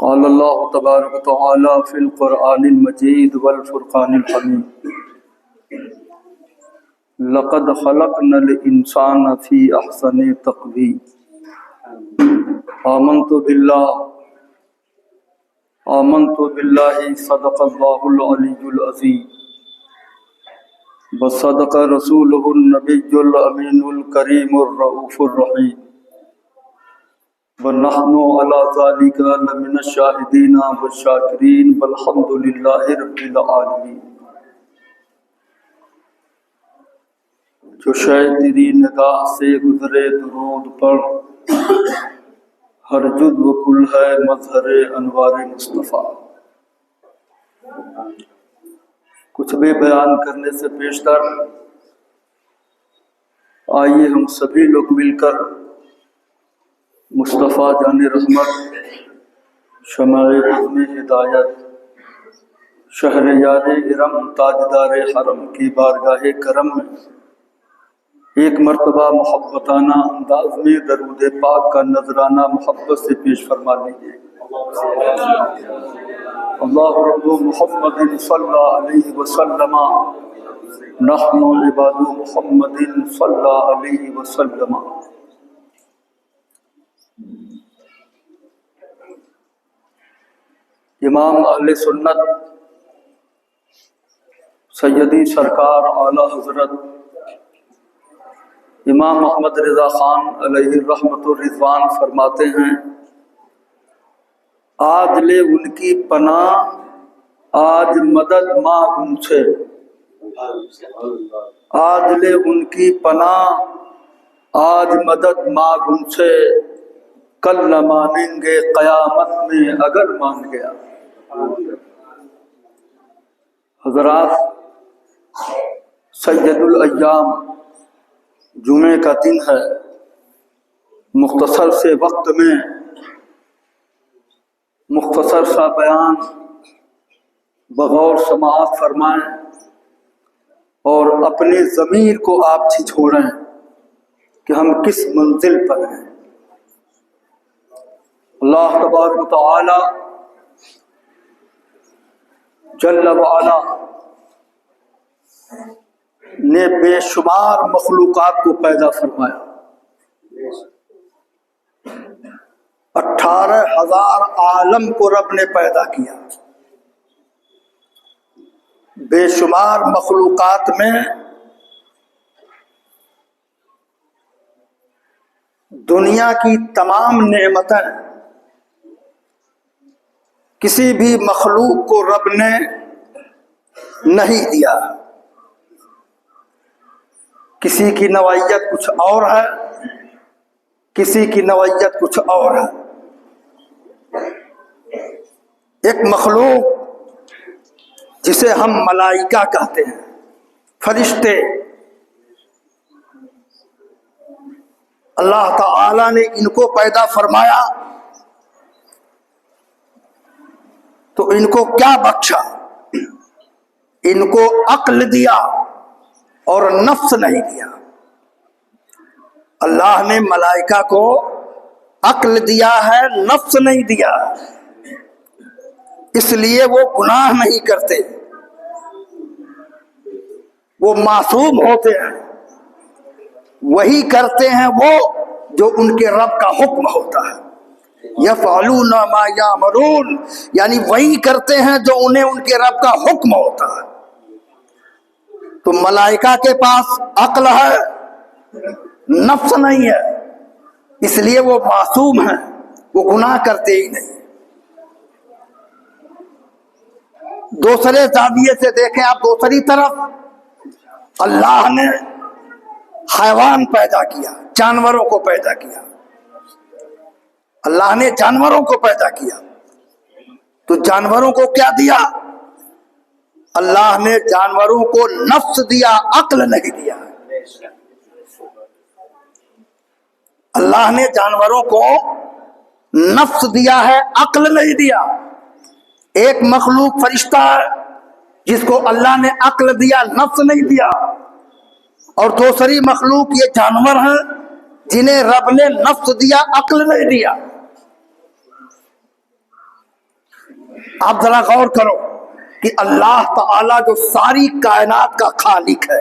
قال اللہ تبارک وتعالی فی القرآن المجید والفرقان الحمید لقد خلقنا الانسان فی احسن تقویم آمنت باللہ صدق اللہ العلی العظیم وصدق رسولہ النبی الامین الکریم الرؤوف الرحیم وَنَحْنُ عَلَى ذَلِكَ لَمِنَ الشَّاهِدِينَ وَالشَّاكِرِينَ وَالْحَمْدُ لِلَّهِ رَبِّ الْعَالَمِينَ جو شے تیری نگاہ سے گزرے درود پڑھ ہر جز و کل ہے مظہر انوار مصطفیٰ۔ کچھ بھی بیان کرنے سے پیشتر آئیے ہم سبھی لوگ مل کر مصطفیٰ جان رحمت، شمع عزم ہدایت، شہر یار ارم، تاجدار حرم کی بارگاہ کرم میں ایک مرتبہ محبتانہ انداز میں درود پاک کا نذرانہ محبت سے پیش فرما لیجیے۔ اللہ رب محمد صلی علیہ وسلم، نحن عباد محمد صلی علیہ وسلم۔ امام اہل سنت سیدی سرکار اعلی حضرت امام محمد رضا خان علیہ الرحمت الرضوان فرماتے ہیں، آج لے ان کی پناہ آج مدد ماں گم سے، آج لے ان کی پناہ آج مدد ماں گم سے، کل نہ مانیں گے قیامت میں اگر مان گیا۔ حضرات، سید الایام جمعے کا دن ہے، مختصر سے وقت میں مختصر سا بیان بغور سماعت فرمائیں اور اپنے ضمیر کو آپ جھنجھوڑیں کہ ہم کس منزل پر ہیں۔ اللہ تبارک و تعالی جل وعلا نے بے شمار مخلوقات کو پیدا فرمایا، 18,000 عالم کو رب نے پیدا کیا۔ بے شمار مخلوقات میں دنیا کی تمام نعمتیں کسی بھی مخلوق کو رب نے نہیں دیا۔ کسی کی نوعیت کچھ اور ہے، کسی کی نوعیت کچھ اور ہے۔ ایک مخلوق جسے ہم ملائکہ کہتے ہیں، فرشتے، اللہ تعالی نے ان کو پیدا فرمایا تو ان کو کیا بخشا؟ ان کو عقل دیا اور نفس نہیں دیا۔ اللہ نے ملائکہ کو عقل دیا ہے، نفس نہیں دیا، اس لیے وہ گناہ نہیں کرتے، وہ معصوم ہوتے ہیں۔ وہی کرتے ہیں وہ جو ان کے رب کا حکم ہوتا ہے، یفعلون ما یامرون، یعنی وہی کرتے ہیں جو انہیں ان کے رب کا حکم ہوتا ہے۔ تو ملائکہ کے پاس عقل ہے، نفس نہیں ہے، اس لیے وہ معصوم ہیں، وہ گناہ کرتے ہی نہیں۔ دوسرے زاویے سے دیکھیں آپ، دوسری طرف اللہ نے حیوان پیدا کیا، جانوروں کو پیدا کیا۔ اللہ نے جانوروں کو پیدا کیا تو جانوروں کو کیا دیا؟ اللہ نے جانوروں کو نفس دیا، عقل نہیں دیا۔ اللہ نے جانوروں کو نفس دیا ہے، عقل نہیں دیا۔ ایک مخلوق فرشتہ ہے جس کو اللہ نے عقل دیا، نفس نہیں دیا، اور دوسری مخلوق یہ جانور ہیں جنہیں رب نے نفس دیا، عقل نہیں دیا۔ آپ ذرا غور کرو کہ اللہ تعالی جو ساری کائنات کا خالق ہے،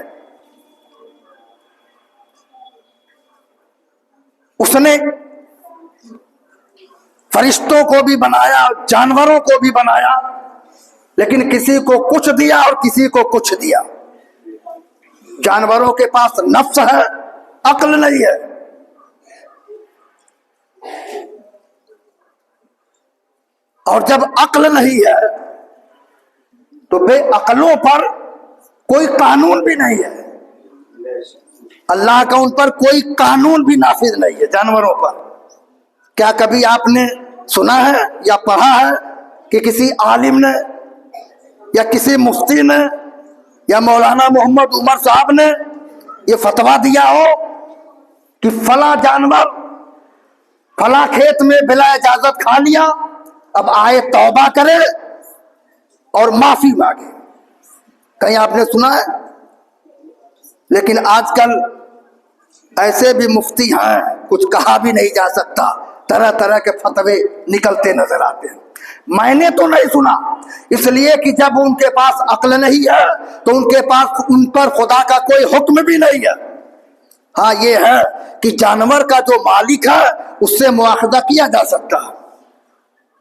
اس نے فرشتوں کو بھی بنایا، جانوروں کو بھی بنایا، لیکن کسی کو کچھ دیا اور کسی کو کچھ دیا۔ جانوروں کے پاس نفس ہے، عقل نہیں ہے۔ اور جب عقل نہیں ہے تو بے عقلوں پر کوئی قانون بھی نہیں ہے، اللہ کا ان پر کوئی قانون بھی نافذ نہیں ہے جانوروں پر۔ کیا کبھی آپ نے سنا ہے یا پڑھا ہے کہ کسی عالم نے یا کسی مفتی نے یا مولانا محمد عمر صاحب نے یہ فتویٰ دیا ہو کہ فلاں جانور فلاں کھیت میں بلا اجازت کھا لیا، اب آئے توبہ کرے اور معافی مانگے؟ کہیں آپ نے سنا ہے؟ لیکن آج کل ایسے بھی مفتی ہیں، کچھ کہا بھی نہیں جا سکتا، طرح طرح کے فتوے نکلتے نظر آتے ہیں۔ میں نے تو نہیں سنا، اس لیے کہ جب ان کے پاس عقل نہیں ہے تو ان کے پاس ان پر خدا کا کوئی حکم بھی نہیں ہے۔ ہاں یہ ہے کہ جانور کا جو مالک ہے اس سے مواخذہ کیا جا سکتا،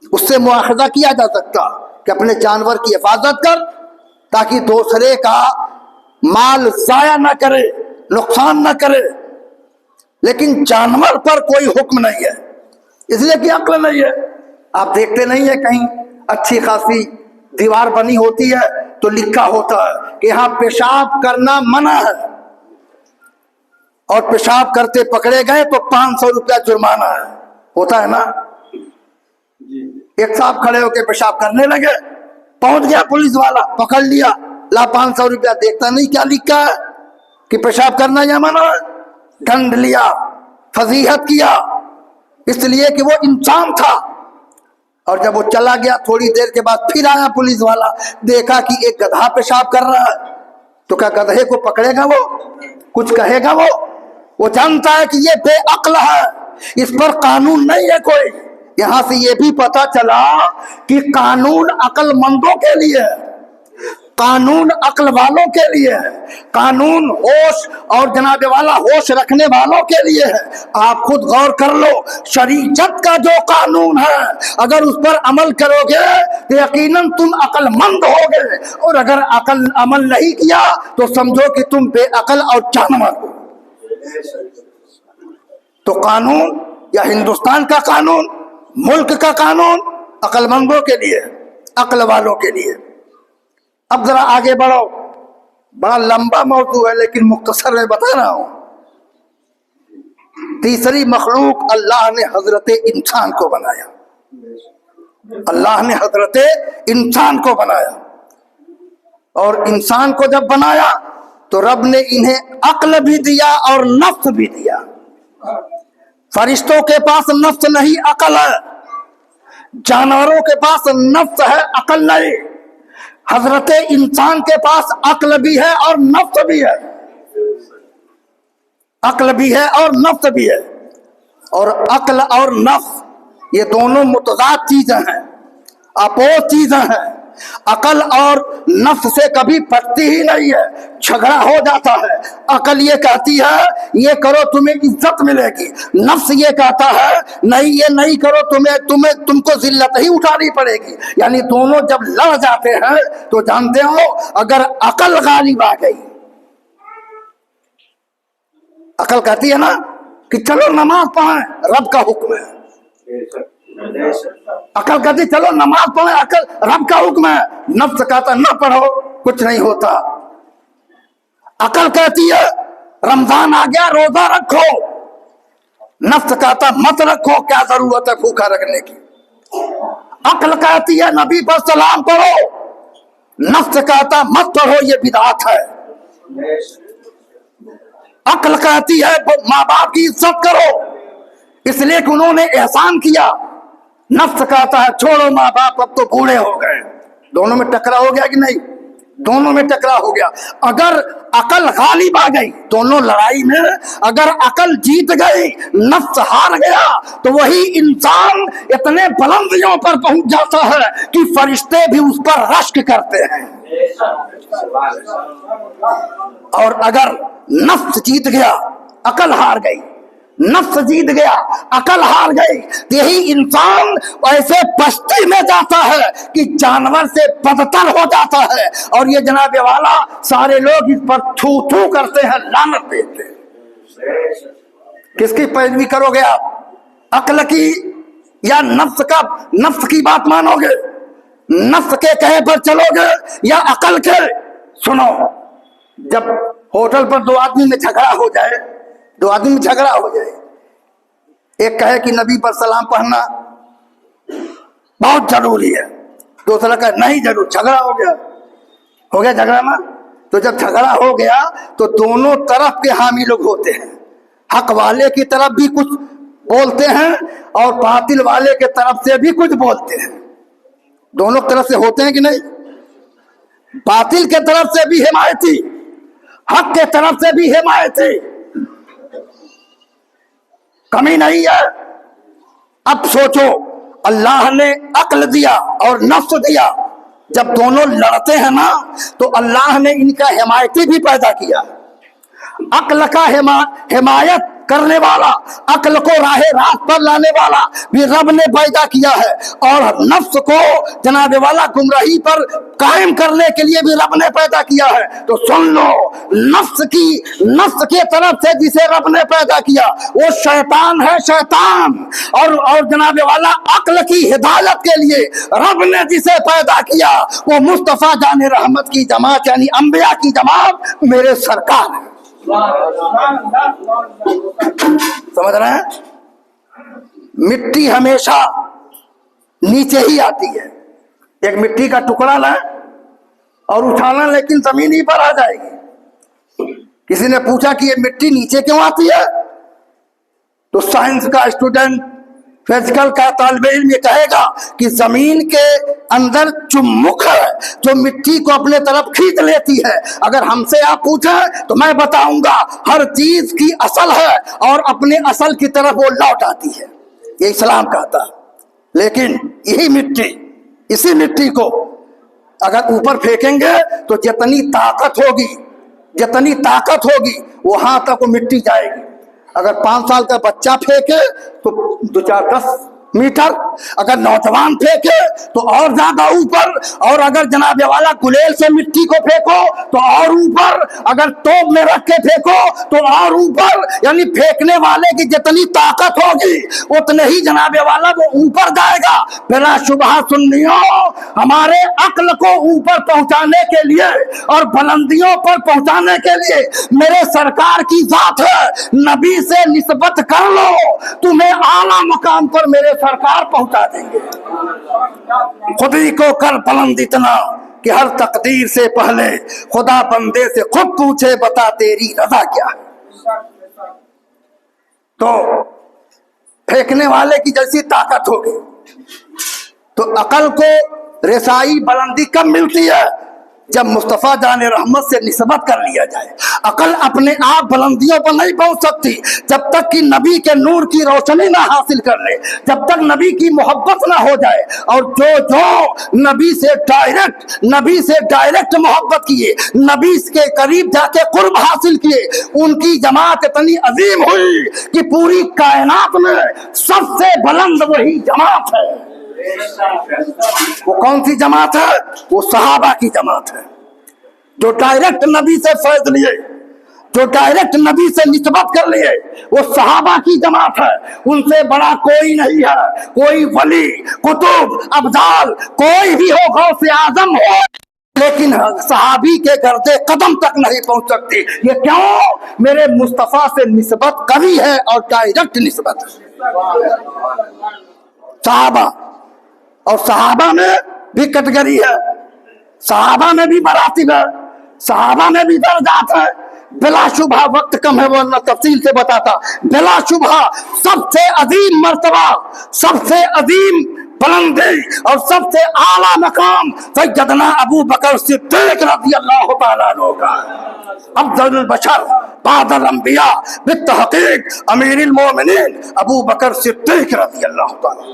اس سے مواخذہ کیا جا سکتا کہ اپنے جانور کی حفاظت کر تاکہ دوسرے کا مال ضائع نہ کرے، نقصان نہ کرے، لیکن جانور پر کوئی حکم نہیں ہے، اس لیے کہ عقل نہیں ہے۔ آپ دیکھتے نہیں ہیں کہیں اچھی خاصی دیوار بنی ہوتی ہے تو لکھا ہوتا ہے کہ یہاں پیشاب کرنا منع ہے، اور پیشاب کرتے پکڑے گئے تو 500 روپیہ جرمانہ ہے، ہوتا ہے نا؟ ایک صاحب کھڑے ہو کے پیشاب کرنے لگے، پہنچ گیا پولیس والا، پکڑ لیا، لا 500 روپیہ، دیکھتا نہیں کیا لکھا ہے کہ پیشاب کرنا یا منع ہے، ڈنڈ لیا، فضیحت کیا، اس لیے کہ وہ انسان تھا۔ اور جب وہ چلا گیا تھوڑی دیر کے بعد پھر آیا پولیس والا، دیکھا کہ ایک گدھا پیشاب کر رہا ہے، تو کیا گدھے کو پکڑے گا وہ؟ کچھ کہے گا وہ جانتا ہے کہ یہ بے عقل ہے، اس پر قانون نہیں ہے کوئی۔ یہاں سے یہ بھی پتا چلا کہ قانون عقل مندوں کے لیے ہے، قانون عقل والوں کے لیے ہے، قانون ہوش اور جناب والا ہوش رکھنے والوں کے لیے ہے۔ آپ خود غور کر لو، شریعت کا جو قانون ہے اگر اس پر عمل کرو گے تو یقیناً تم عقل مند ہوگے، اور اگر عمل نہیں کیا تو سمجھو کہ تم بے عقل اور جانور ہو۔ تو قانون یا ہندوستان کا قانون، ملک کا قانون عقل مندوں کے لیے، عقل والوں کے لیے۔ اب ذرا آگے بڑھو، بڑا لمبا موضوع ہے لیکن مختصر میں بتا رہا ہوں۔ تیسری مخلوق اللہ نے حضرت انسان کو بنایا، اللہ نے حضرت انسان کو بنایا، اور انسان کو جب بنایا تو رب نے انہیں عقل بھی دیا اور نفس بھی دیا۔ فرشتوں کے پاس نفس نہیں، عقل ہے، جانوروں کے پاس نفس ہے، عقل نہیں۔ حضرت انسان کے پاس عقل بھی ہے اور نفس بھی ہے، عقل بھی ہے اور نفس بھی ہے، اور عقل اور نفس یہ دونوں متضاد چیزیں ہیں، اپوز چیزیں ہیں۔ عقل اور نفس سے کبھی پٹتی ہی نہیں ہے، جھگڑا ہو جاتا ہے۔ عقل یہ کہتی ہے یہ کرو تمہیں عزت ملے گی، نفس یہ کہتا ہے نہیں یہ نہیں کرو تم کو ذلت ہی اٹھانی پڑے گی۔ یعنی دونوں جب لڑ جاتے ہیں تو جانتے ہو اگر عقل غالب آ گئی، عقل کہتی ہے نا کہ چلو نماز پڑھیں، رب کا حکم ہے، عقل کہتی چلو نماز پڑھیں، عقل رب کا حکم ہے، نفس کہتا نہ پڑھو کچھ نہیں ہوتا۔ عقل کہتی ہے رمضان آ گیا روزہ رکھو، نفس کہتا مت رکھو، کیا ضرورت ہے بھوکا رکھنے کی۔ عقل کہتی ہے نبی پر سلام پڑھو، نفس کہتا مت پڑھو یہ بدعت ہے۔ عقل کہتی ہے ماں باپ کی عزت کرو اس لیے کہ انہوں نے احسان کیا، نفس کہتا ہے چھوڑو ماں باپ اب تو بوڑھے ہو گئے۔ دونوں میں ٹکرا ہو گیا کہ نہیں؟ दोनों में टकराव हो गया। अगर अकल गालिब आ गई दोनों लड़ाई में, अगर अकल जीत गई, नफ्स हार गया, तो वही इंसान इतने बुलंदियों पर पहुंच जाता है कि फरिश्ते भी उस पर रश्क करते हैं। और अगर नफ्स जीत गया, अकल हार गई, नफ्स जीत गया, अकल हार गई, तो यही इंसान ऐसे पस्ती में जाता है कि जानवर से बदतर हो जाता है। और ये जनाब वाला सारे लोग इस पर थू थू करते हैं, लानत देते हैं। किसकी पैरवी करोगे आप, अक्ल की या नफ्स की बात मानोगे? नफ्स के कहे पर चलोगे या अकल के? सुनो, जब होटल पर दो आदमी में झगड़ा हो जाए, एक कहे कि नबी पर सलाम पढ़ना बहुत जरूरी है, दूसरा कहे नहीं जरूर, झगड़ा हो गया झगड़ा ना। तो जब झगड़ा हो गया तो दोनों तरफ के हामी लोग होते हैं, हक वाले की तरफ भी कुछ बोलते हैं और बातिल वाले के तरफ से भी कुछ बोलते हैं। दोनों तरफ से होते हैं कि नहीं? बातिल के तरफ से भी हिमायती, हक के तरफ से भी हिमायती, कमी नहीं है। अब सोचो, अल्लाह ने अक्ल दिया और नफ्स दिया, जब दोनों लड़ते हैं ना तो अल्लाह ने इनका हिमायती भी पैदा किया। अक्ल का हिमायत करने वाला, अक्ल को राहे रात पर लाने वाला भी रब ने पैदा किया है, और नफ्स को जनाब वाला गुमराही पर कायम करने के लिए भी रब ने पैदा किया है। तो सुन लो, नफ्स के तरफ से जिसे रब ने पैदा किया वो शैतान है, शैतान। और जनाब वाला अक्ल की हिदायत के लिए रब ने जिसे पैदा किया वो मुस्तफा जाने रहमत की जमात यानी अंबिया की जमात मेरे सरकार है। समझ रहे हैं? मिट्टी हमेशा नीचे ही आती है। एक मिट्टी का टुकड़ा लाए और उठाना, लेकिन जमीन ही पर आ जाएगी। किसी ने पूछा कि ये मिट्टी नीचे क्यों आती है, तो साइंस का स्टूडेंट, फिजिकल का तालिब इल्म ये कहेगा कि जमीन के अंदर चुम्बक है जो मिट्टी को अपने तरफ खींच लेती है। अगर हमसे आप पूछें तो मैं बताऊंगा हर चीज की असल है और अपने असल की तरफ वो लौट आती है, ये इस्लाम कहता है। लेकिन यही मिट्टी, इसी मिट्टी को अगर ऊपर फेंकेंगे तो जितनी ताकत होगी वहां तक वो मिट्टी जाएगी। अगर 5 साल का बच्चा फेंके तो 2-4-10 मीटर, अगर नौजवान फेंके तो और ज्यादा ऊपर, और अगर जनाब वाला गुलेल से मिट्टी को फेंको तो और ऊपर, अगर तोप में रख के फेंको तो और ऊपर। यानी फेंकने वाले की जितनी ताकत होगी उतने ही जनाब वाला वो ऊपर जाएगा। बिला शुबह सुन्नियों, हमारे अक्ल को ऊपर पहुंचाने के लिए और बुलंदियों पर पहुंचाने के लिए मेरे सरकार की जात है। नबी से निस्बत कर लो, तुम्हें आला मकाम पर मेरे सरकार पहुंचा देंगे। खुद ही को कर बुलंद इतना कि हर तकदीर से पहले खुदा बंदे से खुद पूछे बता तेरी रजा क्या है। तो फेंकने वाले की जैसी ताकत होगी तो अकल को रसाई बुलंदी कब मिलती है? जब मुस्तफा जाने रहमत से निस्बत कर लिया जाए। अकल अपने आप बुलंदियों पर नहीं पहुंच सकती जब तक कि नबी के नूर की रोशनी ना हासिल कर ले, जब तक नबी की मोहब्बत ना हो जाए। और जो नबी से डायरेक्ट मोहब्बत किए, नबी के करीब जाके कुर्ब हासिल किए, उनकी जमात इतनी अजीम हुई कि पूरी कायनात में सबसे बुलंद वही जमात है। वो कौन सी जमात है? वो सहाबा की जमात है, जो डायरेक्ट नबी से फैज लिए, जो डायरेक्ट नबी से निस्बत कर लिए, वो सहाबा की जमात है। उनसे बड़ा कोई नहीं है, कोई वली, कुतुब, अब्दाल कोई भी हो, गौसे आजम हो, लेकिन सहाबी के गर्दे कदम तक नहीं पहुंच सकती। ये क्यों? मेरे मुस्तफा से निस्बत कभी है और डायरेक्ट निस्बत है। सहाबा, और सहाबा में भी कैटेगरी है, सहाबा में भी मरातिब है, सहाबा में भी दर्जात है। बिला शुबह, वक्त कम है वरना तफसील से बताता, बिला शुबह सबसे अजीम मर्तबा, सबसे अजीम बुलंदी और सबसे आला मकाम सैयदना अबू बकर सिद्दीक रज़ी अल्लाह ताला अन्हु का। अफज़लुल बशर बादल अंबिया बित्तहक़ीक़ अमीरुल मोमिनीन अबू बकर सिद्दीक रज़ी अल्लाह ताला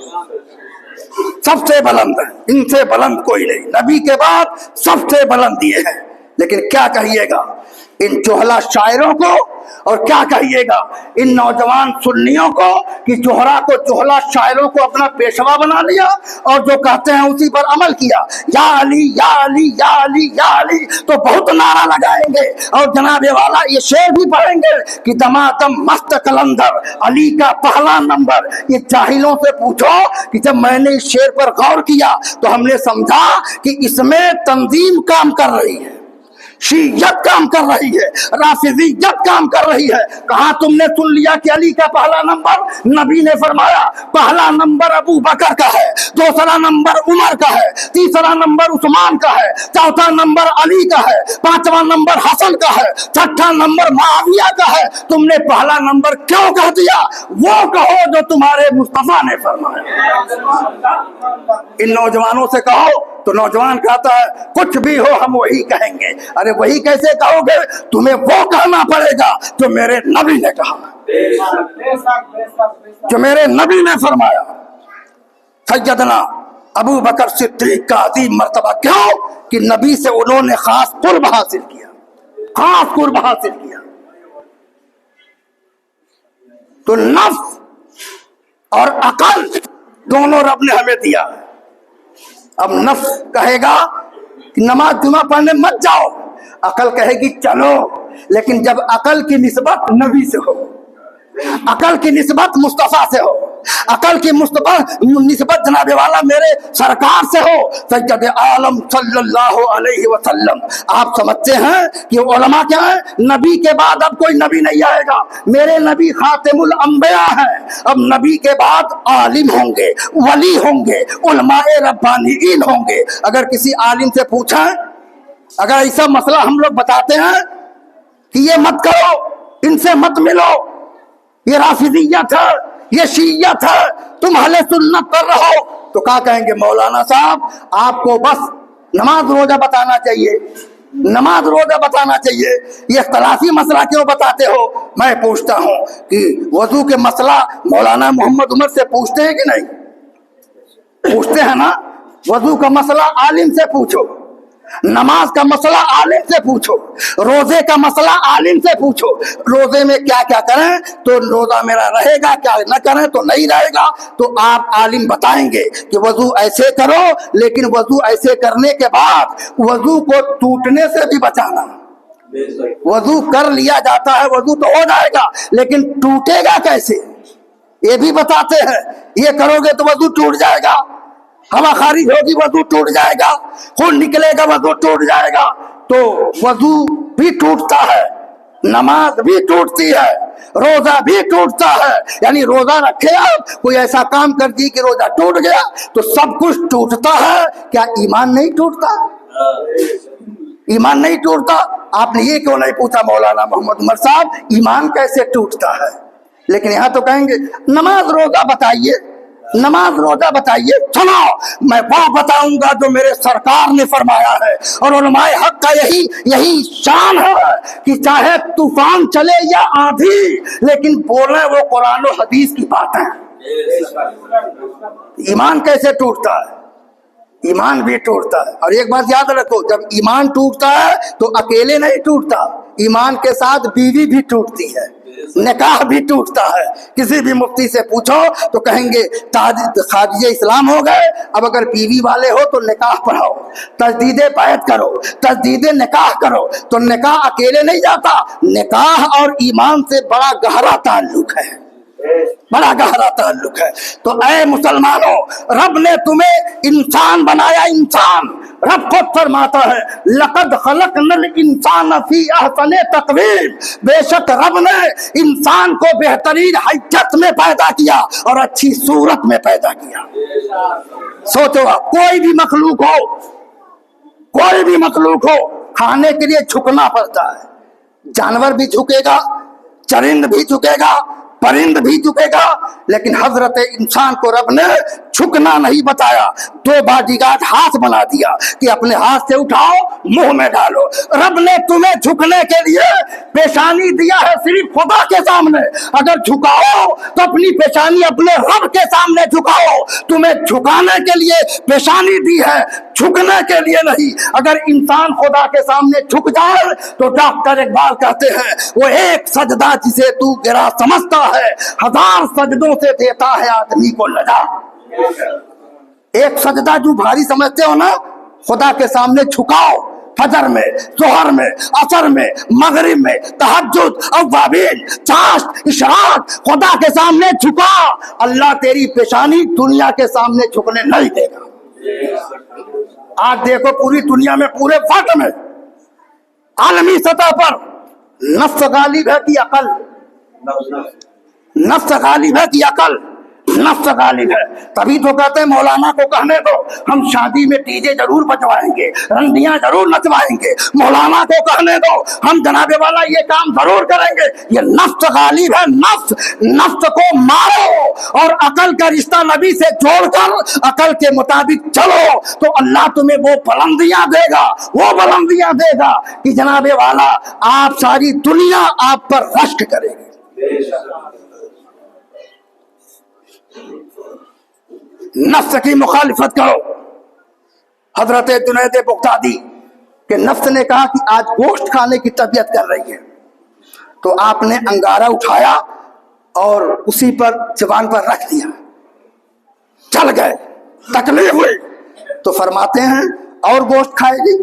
सबसे बुलंद है, इनसे बुलंद कोई नहीं, नबी के बाद सबसे बुलंद ये है। लेकिन क्या कहिएगा इन जोहला शायरों को, और क्या कहिएगा इन नौजवान सुन्नियों को कि जोहरा को जोहला शायरों को अपना पेशवा बना लिया और जो कहते हैं उसी पर अमल किया, या अली या अली या अली या अली, तो बहुत नारा लगाएंगे और जनाबे वाला ये शेर भी पढ़ेंगे कि दमादम मस्त कलंदर अली का पहला नंबर। ये जाहिलों से पूछो कि जब मैंने इस शेर पर गौर किया तो हमने समझा कि इसमें तंजीम काम कर रही है, शीयत काम कर रही है, राफिजियत काम कर रही है। कहा तुमने सुन लिया कि अली का पहला नंबर, नबी ने फरमाया पहला नंबर अबू बकर का है, दूसरा नंबर उमर का है, तीसरा नंबर उस्मान का है, चौथा नंबर अली का है, पांचवा नंबर हसन का है, छठा नंबर मुआविया का है। तुमने पहला नंबर क्यों कह दिया? वो कहो जो तुम्हारे मुस्तफा ने फरमाया। इन नौजवानों से कहो तो नौजवान कहता है कुछ भी हो हम वही कहेंगे। अरे वही कैसे कहोगे? तुम्हें वो कहना पड़ेगा जो मेरे नबी ने कहा, जो मेरे नबी ने फरमाया। सैयदना अबू बकर सिद्दीक का अजीम मर्तबा क्यों कि नबी से उन्होंने खास कुर्ब हासिल किया, खास कुर्ब हासिल किया। तो नफ्स और अकल दोनों रब ने हमें दिया। अब नफ्स कहेगा कि नमाज जुमा पढ़ने मत जाओ, अकल कहेगी चलो। लेकिन जब अकल की निस्बत नबी से हो, अकल की निस्बत मुस्तफा से हो, अकल की निस्बत जनाबे वाला मेरे सरकार से हो, सैयद आलम सल्लल्लाहु अलैहि वसल्लम, आप समझते हैं कि उलमा क्या है? नबी के बाद अब कोई नबी नहीं आएगा। मेरे नबी खातिमुल अंबिया हैं। अब नबी के बाद आलिम होंगे, वली होंगे, उलमाए रब्बानीन होंगे। अगर किसी आलिम से पूछा, अगर ऐसा मसला हम लोग बताते हैं कि ये मत करो, इनसे मत मिलो, ये राफिजियत है, ये शीयत है, तुम अहले सुन्नत पर रहो, तो क्या कहेंगे? मौलाना साहब आपको बस नमाज रोजा बताना चाहिए, नमाज रोजा बताना चाहिए, ये इख्तिलाफी मसला क्यों बताते हो? मैं पूछता हूं कि वजू के मसला मौलाना मोहम्मद उमर से पूछते हैं कि नहीं? पूछते हैं ना। वजू का मसला आलिम से पूछो, नमाज का मसला आलिम से पूछो, रोजे का मसला आलिम से पूछो। रोजे में क्या क्या करें तो रोजा मेरा रहेगा, क्या न करें तो नहीं रहेगा, तो आप आलिम बताएंगे कि वजू ऐसे करो, लेकिन वजू ऐसे करने के बाद वजू को टूटने से भी बचाना। वजू कर लिया जाता है, वजू तो हो जाएगा, लेकिन टूटेगा कैसे ये भी बताते हैं। ये करोगे तो वजू टूट जाएगा, हवा खारिज होगी वजू टूट जाएगा, खून निकलेगा वजू टूट जाएगा। तो वजू भी टूटता है, नमाज भी टूटती है, रोजा भी टूटता है। यानी रोजा रखे आप, कोई ऐसा काम कर दी कि रोजा टूट गया, तो सब कुछ टूटता है। क्या ईमान नहीं टूटता? ईमान नहीं टूटता? आपने ये क्यों नहीं पूछा मौलाना मोहम्मद उमर साहब ईमान कैसे टूटता है? लेकिन यहाँ तो कहेंगे नमाज रोजा बताइए, नमाज रोजा बताइए। सुनो, मैं वो बताऊंगा जो मेरे सरकार ने फरमाया है। और उलमाए हक का यही शान है कि चाहे तूफान चले या आंधी, लेकिन बोले वो कुरान और हदीस की बात है। ईमान कैसे टूटता है? ईमान भी टूटता है। और एक बात याद रखो, जब ईमान टूटता है तो अकेले नहीं टूटता, ईमान के साथ बीवी भी टूटती है, निकाह भी टूटता है। किसी भी मुफ्ती से पूछो तो कहेंगे खारिज इस्लाम हो गए, अब अगर बीवी वाले हो तो निकाह पढ़ाओ, तजदीद बैत करो, तजदीद निकाह करो। तो निकाह अकेले नहीं जाता, निकाह और ईमान से बड़ा गहरा ताल्लुक है, बड़ा गहरा ताल्लुक है। तो ऐ मुसलमानों, रब ने तुम्हें इंसान बनाया, इंसान। रब खुद फरमाता है लक़द खलक़नल इंसान फी अहसनि तक़वीम, बेशक रब ने इंसान को बेहतरीन हैसियत में पैदा किया और अच्छी सूरत में पैदा किया। सोचो आप, कोई भी मखलूक हो, कोई भी मखलूक हो, खाने के लिए झुकना पड़ता है। जानवर भी झुकेगा, चरिंद भी झुकेगा, परिंद भी झुकेगा, लेकिन हजरत इंसान को रब ने झुकना नहीं बताया, 2 बॉडीगार्ड हाथ बना दिया कि अपने हाथ से उठाओ मुंह में डालो। रब ने तुम्हें झुकने के लिए पेशानी दिया है सिर्फ खुदा के सामने, अगर झुकाओ तो अपनी पेशानी अपने रब के सामने झुकाओ। तुम्हें झुकाने के लिए पेशानी दी है, झुकने के लिए नहीं। अगर इंसान खुदा के सामने झुक जाए तो डॉक्टर इकबाल कहते हैं वो एक सजदा जिसे तू गिरा समझता है 1000 सजदों से देता है आदमी को लजा। एक सजदा जो भारी समझते हो ना, खुदा के सामने झुकाओ। फजर में, जोहर में, असर में, मगरिब में, तहज्जुद, अव्वाबीन, चाश्त, इशराक, खुदा के सामने झुका। अल्लाह तेरी पेशानी दुनिया के सामने झुकने नहीं देगा। आज देखो पूरी दुनिया में, पूरे वक्त में, आलमी सतह पर नफ्स गालिब है कि अकल, नफ्स गालिब है कि अकल, नफ्स गालिब है। तभी तो कहते हैं मौलाना को कहने दो, हम शादी में डीजे जरूर बजवाएंगे, रंडियां जरूर नचवाएंगे। मौलाना को कहने दो, हम जनाबे वाला ये काम जरूर करेंगे। ये नफ्स गालिब है। नफ्स को मारो और अकल का रिश्ता नबी से जोड़कर अकल के मुताबिक चलो तो अल्लाह तुम्हें वो बुलंदियां देगा, वो बुलंदियां देगा कि जनाबे वाला आप सारी दुनिया आप पर रश्क करेगी। नफ्स की मुखालिफत करो। हजरत जुनैद बगदादी के नफ्स ने कहा कि आज गोश्त खाने की तबीयत कर रही है, तो आपने अंगारा उठाया और उसी पर जुबान पर रख दिया, चल गए, तकलीफ हुई तो फरमाते हैं और गोश्त खाएगी,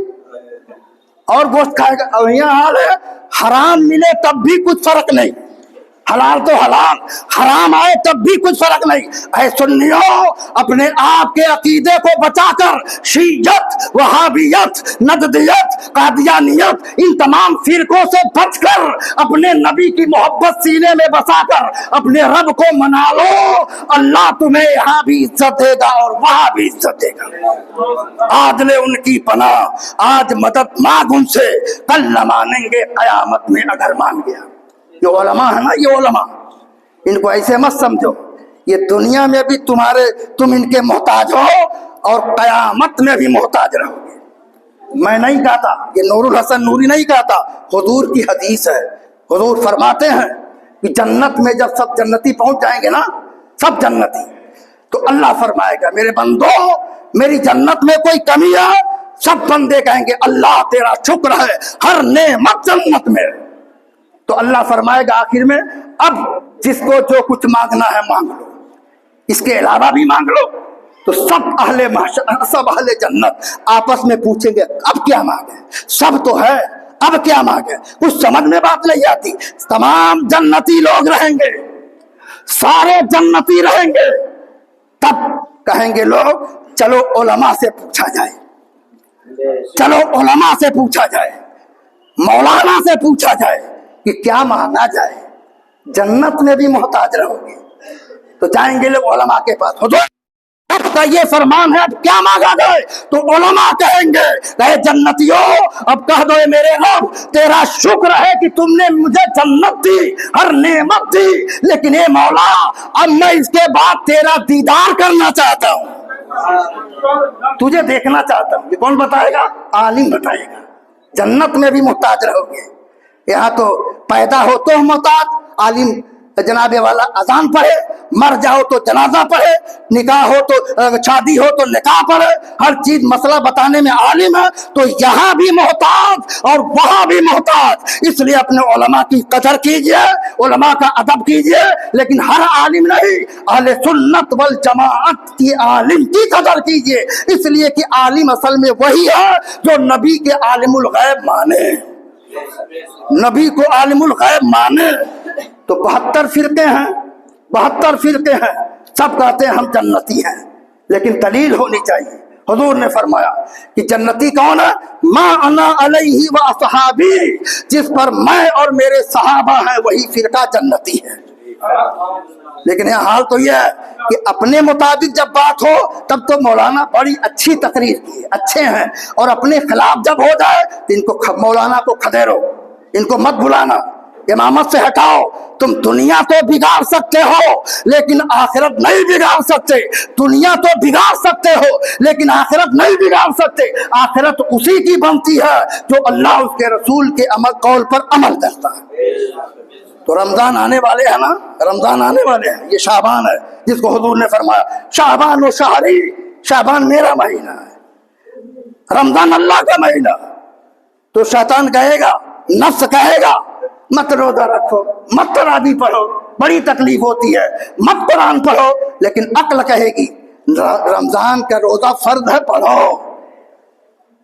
और गोश्त खाएगा। और यहाँ हाल है, हराम मिले तब भी कुछ फर्क नहीं, हलाल तो हलाल, हराम आए तब भी कुछ फर्क नहीं। ऐ सुन्नियों, अपने आप के अकीदे को बचाकर शीयत, वहाबियत, नजदियत, कादियानियत, इन तमाम फिरकों से बचकर अपने नबी की मोहब्बत सीने में बसाकर अपने रब को मना लो। अल्लाह तुम्हें यहाँ भी इज्जत देगा और वहां भी इज्जत देगा। आज ले उनकी पनाह, आज मदद मांग उनसे, कल न मानेंगे कयामत में अगर मान गया। ये उलमा है ना, ये उलमा, इनको ऐसे मत समझो, ये दुनिया में भी तुम इनके मोहताज हो और कयामत में भी मोहताज रहोगे। मैं नहीं कहता, ये नूरुल हसन नूरी नहीं कहता, हुजूर की हदीस है। हुजूर फरमाते हैं कि जन्नत में जब सब जन्नती पहुंच जाएंगे ना, सब जन्नती, तो अल्लाह फरमाएगा मेरे बंदो मेरी जन्नत में कोई कमी है? सब बंदे कहेंगे अल्लाह तेरा शुक्र है, हर नेमत जन्नत में। तो अल्लाह फरमाएगा आखिर में, अब जिसको जो कुछ मांगना है मांग लो, इसके अलावा भी मांग लो। तो सब अहले महशर, सब अहले जन्नत आपस में पूछेंगे अब क्या मांगे, सब तो है, अब क्या मांगे? कुछ समझ में बात नहीं आती। तमाम जन्नती लोग रहेंगे, सारे जन्नती रहेंगे, तब कहेंगे लोग चलो उलमा से पूछा जाए, चलो उलमा से पूछा जाए, मौलाना से पूछा जाए कि क्या मांगा जाए। जन्नत में भी मोहताज रहोगे तो जाएंगे लोग उलमा के पास, हुजूर आपका ये फरमान है, अब क्या मांगा जाए? तो उलमा कहेंगे कहे जन्नतियों अब कह दो मेरे रब तेरा शुक्र है कि तुमने मुझे जन्नत दी, हर नेमत दी, लेकिन ये मौला अब मैं इसके बाद तेरा दीदार करना चाहता हूँ, तुझे देखना चाहता हूँ। ये कौन बताएगा? आलिम बताएगा। जन्नत में भी मोहताज रहोगे। यहाँ तो पैदा हो तो मोहताज, आलिम जनाबे वाला अजान पढ़े, मर जाओ तो जनाजा पढ़े, निकाह हो तो शादी हो तो निकाह पढ़े, हर चीज मसला बताने में आलिम है। तो यहाँ भी मोहताज और वहां भी मोहताज। इसलिए अपने उलमा की कदर कीजिए, उलमा का अदब कीजिए, लेकिन हर आलिम नहीं, अहले सुन्नत वल जमाअत की आलिम की कदर कीजिए। इसलिए कि आलिम असल में वही है जो नबी के आलिमुल गैब माने, नबी को आलिमुल गैब माने। तो 72 फिरके हैं, 72 फिरके हैं, सब कहते हैं हम जन्नती हैं, लेकिन दलील होनी चाहिए। हुजूर ने फरमाया कि जन्नती कौन है? मा अना अलैहि व असहाबी, जिस पर मैं और मेरे सहाबा हैं वही फिरका जन्नती है। लेकिन यह हाल तो यह है कि अपने मुताबिक जब बात हो तब तो मौलाना बड़ी अच्छी तकरीर की, अच्छे हैं, और अपने खिलाफ जब हो जाए तो इनको मौलाना को खदेरो, इनको मत बुलाना, इमामत से हटाओ। तुम दुनिया तो बिगाड़ सकते हो लेकिन आखिरत नहीं बिगाड़ सकते। दुनिया तो बिगाड़ सकते हो लेकिन आखिरत नहीं बिगाड़ सकते। आखिरत उसी की बनती है जो अल्लाह उसके रसूल के अमल कौल पर अमल करता है। तो रमजान आने वाले हैं ना, रमजान आने वाले हैं। ये शाबान है जिसको हुजूर ने फरमाया शाबान व शहरी, शाबान मेरा महीना है, रमजान अल्लाह का महीना। तो शैतान कहेगा, नफ्स कहेगा मत रोजा रखो, मत तरावी पढ़ो, बड़ी तकलीफ होती है, मत कुरान पढ़ो। लेकिन अक्ल कहेगी रमजान का रोजा फर्ज है, पढ़ो।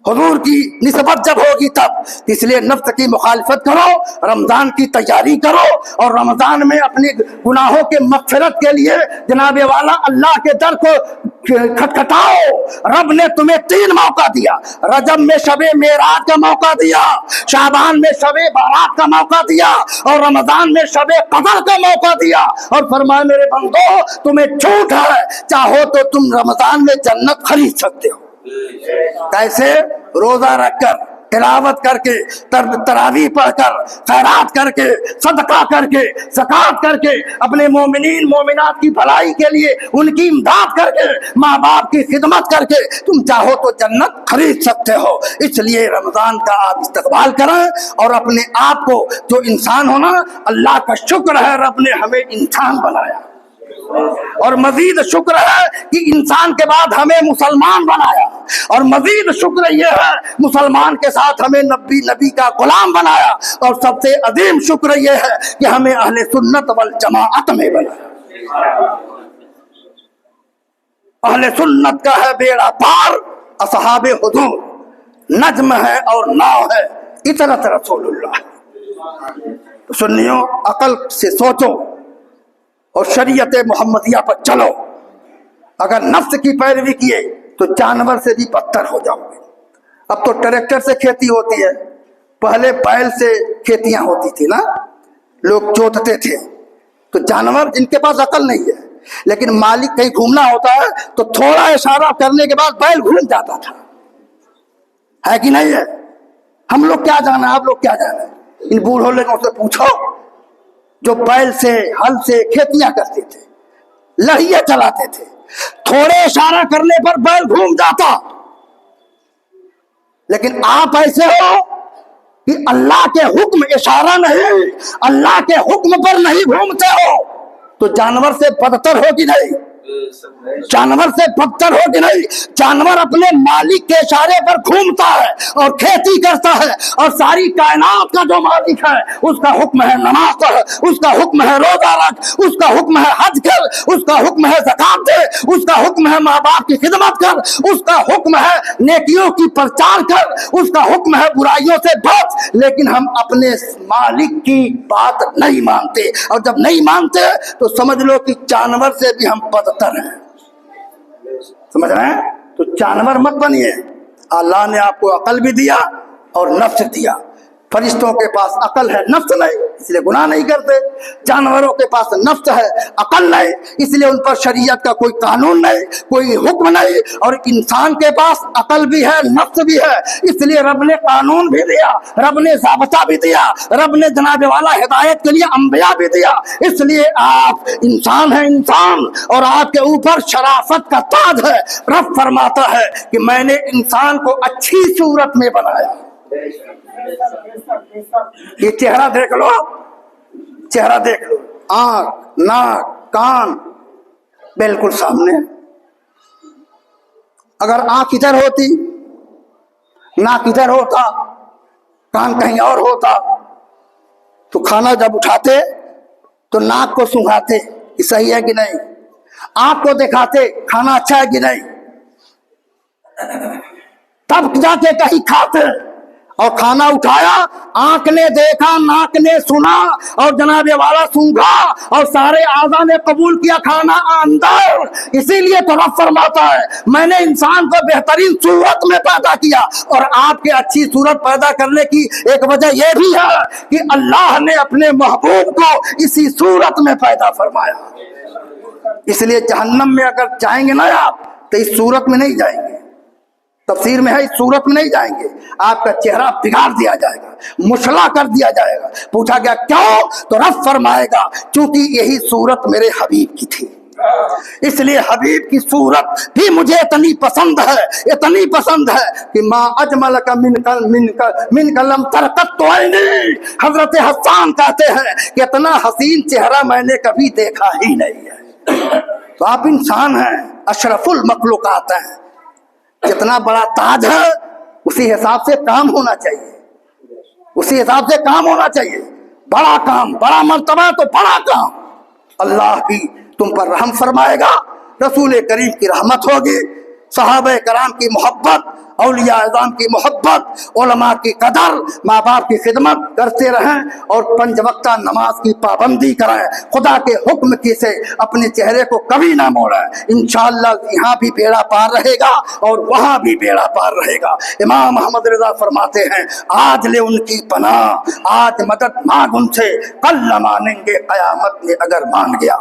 हुजूर की निस्बत जब होगी तब, इसलिए नफ्स की मुखालिफत करो, रमजान की तैयारी करो और रमजान में अपने गुनाहों के मगफिरत के लिए जनाबे वाला अल्लाह के दर को खटखटाओ। रब ने तुम्हें 3 मौका दिया, रजब में शबे मेराज का मौका दिया, शाबान में शबे बारात का मौका दिया और रमजान में शबे कदर का मौका दिया। और फरमाया मेरे बंदो तुम्हें छूट है, चाहो तो तुम रमजान में जन्नत खरीद सकते हो। कैसे? रोजा रखकर, तिलावत करके, तरावी पढ़कर, खैरात करके, सदका करके, ज़कात करके, अपने मोमिनीन मोमिनात की भलाई के लिए उनकी इमदाद करके, माँ बाप की खिदमत करके तुम चाहो तो जन्नत खरीद सकते हो। इसलिए रमजान का आप इस्तकबाल करें और अपने आप को जो इंसान हो ना, अल्लाह का शुक्र है रब ने हमें इंसान बनाया और मजीद शुक्र है कि इंसान के बाद हमें मुसलमान बनाया और मजीद शुक्र यह है मुसलमान के साथ हमें नबी का गुलाम बनाया और सबसे अजीम शुक्र यह है कि हमें अहले सुन्नत वल जमाअत में बनाया। अहले सुन्नत का है बेड़ा पार, असहाबे हुजूर नज्म है और नाव है इतरत रसूलुल्लाह। तो सुन्नियों, अकल से सोचो और शरीयत मोहम्मदिया पर चलो। अगर नफ्स की पैरवी किए तो जानवर से भी बदतर हो जाओगे। अब तो ट्रैक्टर से खेती होती है, पहले बैल से खेतियां होती थी ना, लोग जोतते थे। तो जानवर जिनके पास अकल नहीं है, लेकिन मालिक कहीं घूमना होता है तो थोड़ा इशारा करने के बाद बैल घूम जाता था, है कि नहीं है? हम लोग क्या जाना, आप लोग क्या जाना। इन बूढ़ों लोगों से पूछो जो बैल से हल से खेतियां करते थे, लहिया चलाते थे, थोड़े इशारा करने पर बैल घूम जाता। लेकिन आप ऐसे हो कि अल्लाह के हुक्म, इशारा नहीं, अल्लाह के हुक्म पर नहीं घूमते हो तो जानवर से बदतर हो कि नहीं? जानवर से बदतर हो कि नहीं? जानवर अपने मालिक के इशारे पर घूमता है और खेती करता है और सारी कायनात का जो मालिक है उसका हुक्म है नमाज पढ़, उसका हुक्म है रोजा रख, उसका हुक्म है हज कर, उसका हुक्म है ज़कात दे, उसका हुक्म है माँ बाप की खिदमत कर, उसका हुक्म है नेकियों की प्रचार कर, उसका हुक्म है बुराइयों से बच। लेकिन हम अपने मालिक की बात नहीं मानते और जब नहीं मानते तो समझ लो कि जानवर से भी हम बदतर हैं। समझ रहे हैं? तो जानवर मत बनिए। अल्लाह ने आपको अकल भी दिया और नफ्स दिया। फरिश्तों के पास अकल है, नफ्स नहीं, इसलिए गुनाह नहीं करते। जानवरों के पास नफ्स है, अकल नहीं, इसलिए उन पर शरीयत का कोई कानून नहीं, कोई हुक्म नहीं। और इंसान के पास अकल भी है, नफ्स भी है, इसलिए रब ने कानून भी दिया, रब ने ज़ाबता भी दिया, रब ने जनाब वाला हिदायत के लिए अंबिया भी दिया। इसलिए आप इंसान हैं, इंसान, और आपके ऊपर शराफत का ताज है। रब फरमाता है कि मैंने इंसान को अच्छी सूरत में बनाया। ये चेहरा देख लो, चेहरा देख लो, आंख, नाक, कान बिल्कुल सामने। अगर आंख इधर होती, नाक इधर होता, कान कहीं और होता तो खाना जब उठाते तो नाक को सूंघाते कि सही है कि नहीं, आंख को दिखाते खाना अच्छा है कि नहीं, तब जाके कहीं खाते। और खाना उठाया, आंख ने देखा, नाक ने सुना और जनाबे वाला सूंघा और सारे आज़ा ने कबूल किया खाना अंदर। इसीलिए तो रब फरमाता है मैंने इंसान को बेहतरीन सूरत में पैदा किया। और आपके अच्छी सूरत पैदा करने की एक वजह यह भी है कि अल्लाह ने अपने महबूब को इसी सूरत में पैदा फरमाया। इसलिए जहन्नम में अगर जाएंगे ना आप तो इस सूरत में नहीं जाएंगे, तफसीर में है, इस सूरत में नहीं जाएंगे। आपका चेहरा बिगाड़ दिया जाएगा, मुसला कर दिया जाएगा। पूछा गया क्यों? तो रब फरमाएगा क्योंकि यही सूरत मेरे हबीब की थी, इसलिए हबीब की सूरत भी मुझे इतनी पसंद है, इतनी पसंद है कि माँ अजमल का मिन कलम तरकत तो हजरत हसन कहते हैं कि इतना हसीन चेहरा मैंने कभी देखा ही नहीं है। तो आप इंसान हैं, अशरफुल मखलूकात हैं, जितना बड़ा ताज है उसी हिसाब से काम होना चाहिए, उसी हिसाब से काम होना चाहिए। बड़ा काम, बड़ा मर्तबा तो बड़ा काम, अल्लाह भी तुम पर रहम फरमाएगा, रसूल करीम की रहमत होगी, सहाबा कराम की मोहब्बत, औलिया अज़ाम की मोहब्बत, उलमा की कदर, माँ बाप की खिदमत करते रहें और 5 वक्ता नमाज की पाबंदी करें, खुदा के हुक्म की से अपने चेहरे को कभी ना मोड़ें। इंशाअल्लाह यहाँ भी बेड़ा पार रहेगा और वहाँ भी बेड़ा पार रहेगा। इमाम अहमद रज़ा फरमाते हैं आज ले उनकी पनाह, आज मदद मांग उनसे, कल न मानेंगे क़यामत में अगर मान गया।